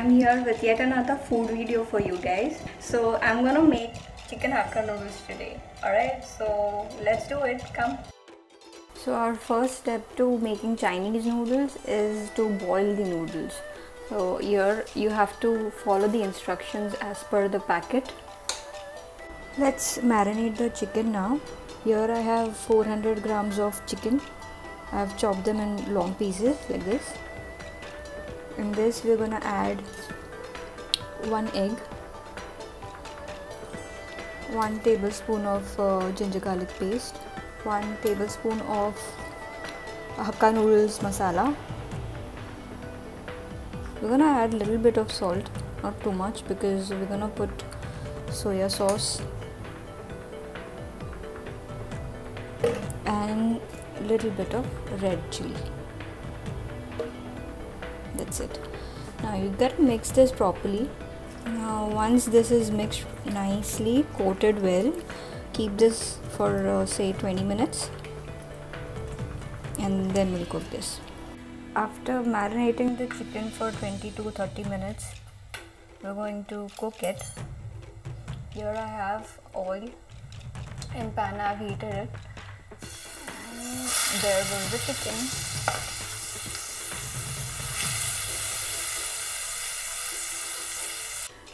I'm here with yet another food video for you guys. So I'm gonna make chicken hakka noodles today. Alright, so let's do it, come. So our first step to making Chinese noodles is to boil the noodles. So here you have to follow the instructions as per the packet. Let's marinate the chicken now. Here I have 400 grams of chicken. I have chopped them in long pieces like this. In this we're gonna add 1 egg, 1 tablespoon of ginger garlic paste, 1 tablespoon of hakka noodles masala. We're gonna add a little bit of salt, not too much because we're gonna put soya sauce and a little bit of red chili. That's it. Now you gotta mix this properly. Now once this is mixed nicely, coated well, keep this for say 20 minutes and then we'll cook this. After marinating the chicken for 20 to 30 minutes, we're going to cook it. Here I have oil in pan. I've heated it. And there goes the chicken.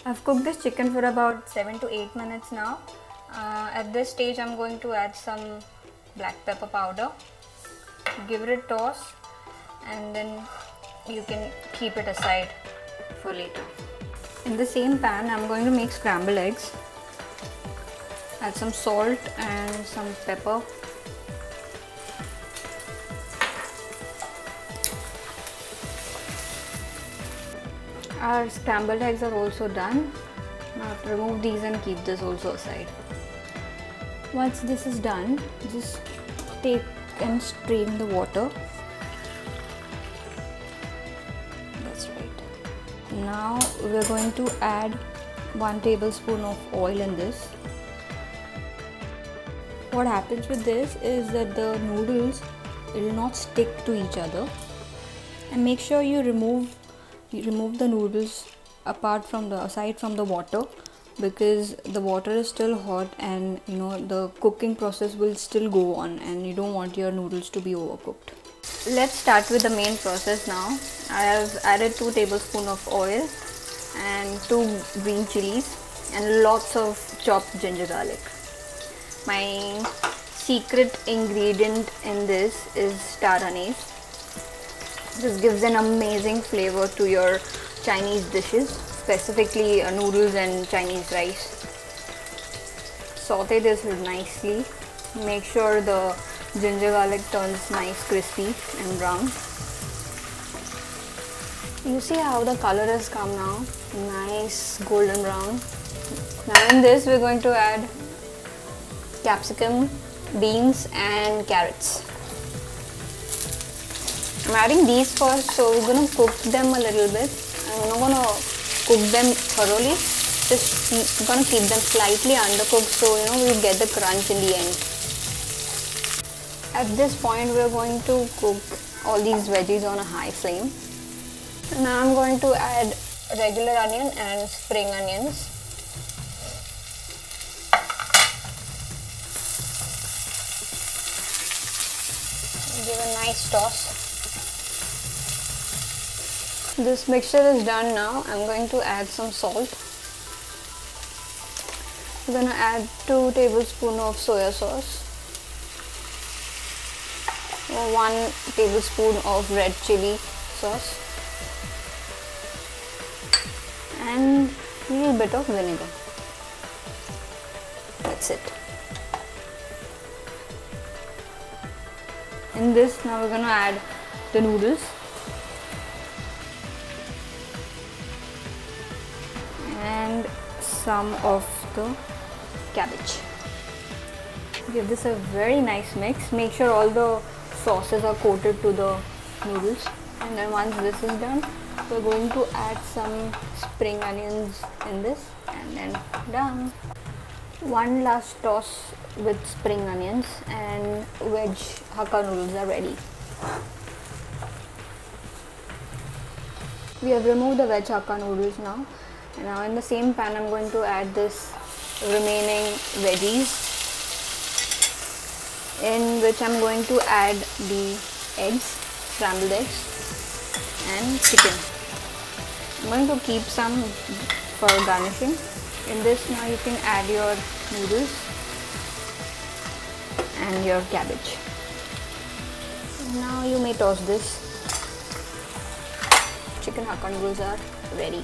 I've cooked this chicken for about 7 to 8 minutes now. At this stage I'm going to add some black pepper powder. Give it a toss and then you can keep it aside for later. In the same pan I'm going to make scrambled eggs. Add some salt and some pepper. Our scrambled eggs are also done. Now remove these and keep this also aside. Once this is done, just take and strain the water. That's right. Now we're going to add 1 tablespoon of oil in this. What happens with this is that the noodles will not stick to each other, and make sure you remove the noodles aside from the water, because the water is still hot and the cooking process will still go on and you don't want your noodles to be overcooked. Let's start with the main process now. I have added 2 tablespoons of oil and 2 green chilies and lots of chopped ginger garlic. My secret ingredient in this is star anise. This gives an amazing flavor to your Chinese dishes, specifically noodles and Chinese rice. Saute this nicely. Make sure the ginger garlic turns nice crispy and brown. You see how the color has come now? Nice golden brown. Now in this we're going to add capsicum, beans and carrots. I'm adding these first, so we're going to cook them a little bit. I'm not going to cook them thoroughly, just going to keep them slightly undercooked so we get the crunch in the end. At this point we're going to cook all these veggies on a high flame. Now I'm going to add regular onion and spring onions. Give a nice toss. This mixture is done now. I'm going to add some salt. I'm going to add 2 tablespoons of soya sauce, 1 tablespoon of red chili sauce and a little bit of vinegar. That's it. In this now we're going to add the noodles and some of the cabbage. Give this a very nice mix. Make sure all the sauces are coated to the noodles, and then once this is done we're going to add some spring onions in this and then done. One last toss with spring onions and veg hakka noodles are ready. We have removed the veg hakka noodles now. And now in the same pan I'm going to add this remaining veggies, in which I'm going to add the eggs, scrambled eggs and chicken. I'm going to keep some for garnishing. In this now you can add your noodles and your cabbage. Now you may toss this. Chicken hakka noodles are ready.